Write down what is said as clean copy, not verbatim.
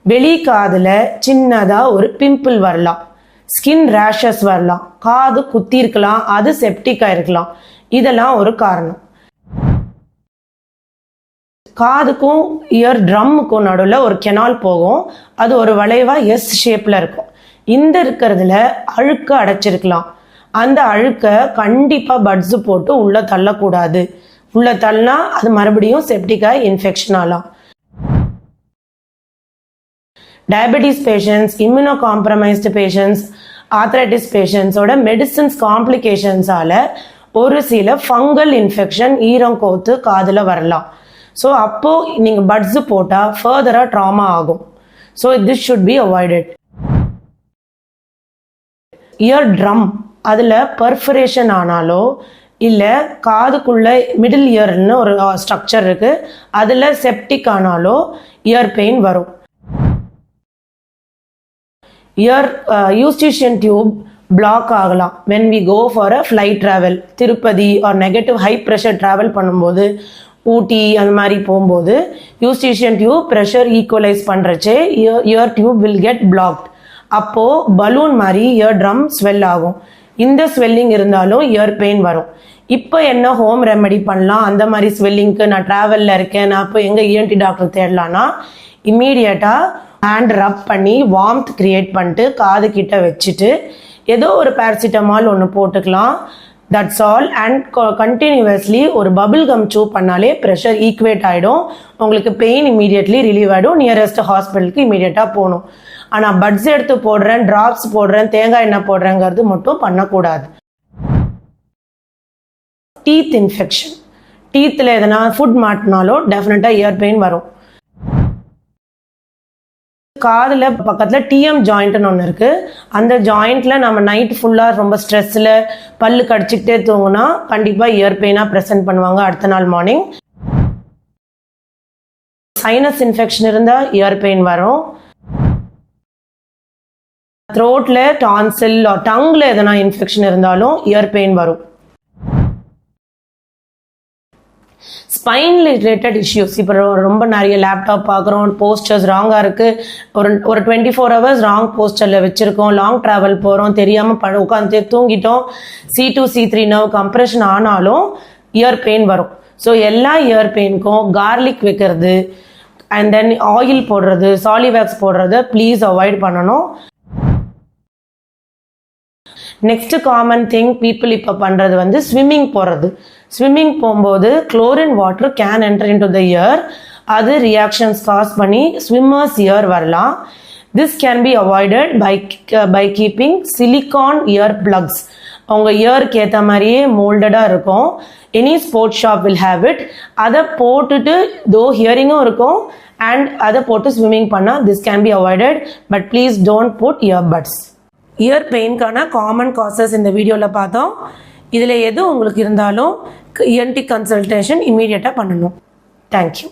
வெளி காதில் சின்னதாக ஒரு பிம்பிள் வரலாம், ஸ்கின் ரேஷஸ் வரலாம், காது குத்தி இருக்கலாம், அது செப்டிக்காக இருக்கலாம். இதெல்லாம் ஒரு காரணம். காதுக்கும் இயர் ட்ரம்முக்கும் நடுவில் ஒரு கெனால் போகும். அது ஒரு வளைவாக எஸ் ஷேப்பில் இருக்கும். இந்த இருக்கிறதுல அழுக்க அடைச்சிருக்கலாம். அந்த அழுக்க கண்டிப்பாக பட்ஸு போட்டு உள்ளே தள்ளக்கூடாது. உள்ளே தள்ளினா அது மறுபடியும் செப்டிக்காக இன்ஃபெக்ஷன் ஆகலாம். Diabetes patients, immuno compromised patients, arthritis பேஷண்ட்ஸோட மெடிசின்ஸ் காம்ப்ளிகேஷன்ஸால் ஒரு சில ஃபங்கல் இன்ஃபெக்ஷன் ஈரம் கோத்து காதில் வரலாம். ஸோ அப்போது நீங்கள் பட்ஸு போட்டால் ஃபர்தராக ட்ராமா ஆகும். So this should be avoided. Ear drum அதில் பர்ஃபரேஷன் ஆனாலோ இல்லை காதுக்குள்ளே மிடில் இயர்னு ஒரு ஸ்ட்ரக்சர் இருக்குது, அதில் செப்டிக் ஆனாலோ இயர் பெயின் வரும். இயர் யூஸ்டிஷியன் டியூப் பிளாக் ஆகலாம் when we go for a flight travel. Tirupati or negative high pressure travel பண்ணும்போது, ஊட்டி அந்த மாதிரி போகும்போது யூஸ்டிஷியன் டியூப் ப்ரெஷர் ஈக்குவலைஸ் பண்ணுறச்சே ear tube will get blocked. அப்போது பலூன் மாதிரி இயர் ட்ரம் ஸ்வெல் ஆகும். இந்த ஸ்வெல்லிங் இருந்தாலும் இயர் பெயின் வரும். இப்போ என்ன ஹோம் ரெமெடி பண்ணலாம்? அந்த மாதிரி ஸ்வெல்லிங்க்கு நான் ட்ராவலில் இருக்கேன், நான் இப்போ எங்கே ENT டாக்டர் தேடலான்னா, இம்மீடியட்டாக ஹேண்ட் ரப் பண்ணி வார்ம்த் க்ரியேட் பண்ணிட்டு காது கிட்ட வச்சுட்டு ஏதோ ஒரு பேராசிட்டமால் ஒன்று போட்டுக்கலாம். That's all. அண்ட் கண்டினியூவஸ்லி ஒரு பபிள் கம் சூ பண்ணாலே ப்ரெஷர் ஈக்குவேட் ஆகிடும். உங்களுக்கு பெயின் இமீடியட்லி ரிலீவ் ஆகிடும். நியரஸ்ட் ஹாஸ்பிட்டலுக்கு இமீடியட்டாக போகணும். ஆனால் பட்ஸ் எடுத்து போடுறேன், ட்ராப்ஸ் போடுறேன், தேங்காய் எண்ணெய் போடுறேங்கிறது மட்டும் பண்ணக்கூடாது. டீத் இன்ஃபெக்ஷன், டீத்தில் எதனா ஃபுட் மாட்டினாலும் டெஃபினட்டாக இயர் பெயின் வரும். காதில் பக்கத்தில் டிஎம் ஜாயிண்ட்னு ஒன்று இருக்குது. அந்த ஜாயிண்ட்டில் நம்ம நைட் ஃபுல்லாக ரொம்ப ஸ்ட்ரெஸ்ஸில் பல்லு கடிச்சிக்கிட்டே தூங்கினா கண்டிப்பாக இயர் பெயினாக ப்ரெசென்ட் பண்ணுவாங்க அடுத்த நாள் மார்னிங். சைனஸ் இன்ஃபெக்ஷன் இருந்தால் இயர் பெயின் வரும். த்ரோட்டில் டான்சில் டங்கில் எதனா இன்ஃபெக்ஷன் இருந்தாலும் இயர் பெயின் வரும். ஸ்பைன் ரிலேட்டட் இஷ்யூஸ், இப்போ ரொம்ப நிறைய லேப்டாப் பார்க்குறோம், போஸ்டர்ஸ் ராங்காக இருக்குது, ஒரு 24 hours ராங் போஸ்டரில் வச்சுருக்கோம், லாங் ட்ராவல் போகிறோம், தெரியாமல் உட்காந்து தூங்கிட்டோம், C2 C3 நர்வ் கம்ப்ரெஷன் ஆனாலும் இயர் பெயின் வரும். ஸோ எல்லா இயர் பெயினுக்கும் கார்லிக் வைக்கிறது அண்ட் தென் ஆயில் போடுறது, சாலிவேக்ஸ் போடுறத ப்ளீஸ் அவாய்ட் பண்ணணும். நெக்ஸ்ட் காமன் திங் பீப்புள் இப்போ பண்ணுறது வந்து ஸ்விம்மிங் போகிறது. ஸ்விம்மிங் போகும்போது chlorine water can enter into the ear. அது ரியாக்ஷன்ஸ் காஸ் பண்ணி ஸ்விம்மர்ஸ் இயர் வரலாம். This can be avoided by keeping silicone ear plugs. அவங்க இயருக்கு ஏற்ற மாதிரியே மோல்டடாக இருக்கும். Any sports shop will have it. அதை போட்டுட்டு தோ ஹியரிங்கும் இருக்கும் அண்ட் அதை போட்டு ஸ்விம்மிங் பண்ணால் this can be avoided. But please don't put ear buds. Ear பெயின்கான காமன் காசஸ் இந்த வீடியோவில் பார்த்தோம். இதில் எது உங்களுக்கு இருந்தாலும் ENT கன்சல்டேஷன் இமீடியட்டாக பண்ணணும். தேங்க்யூ.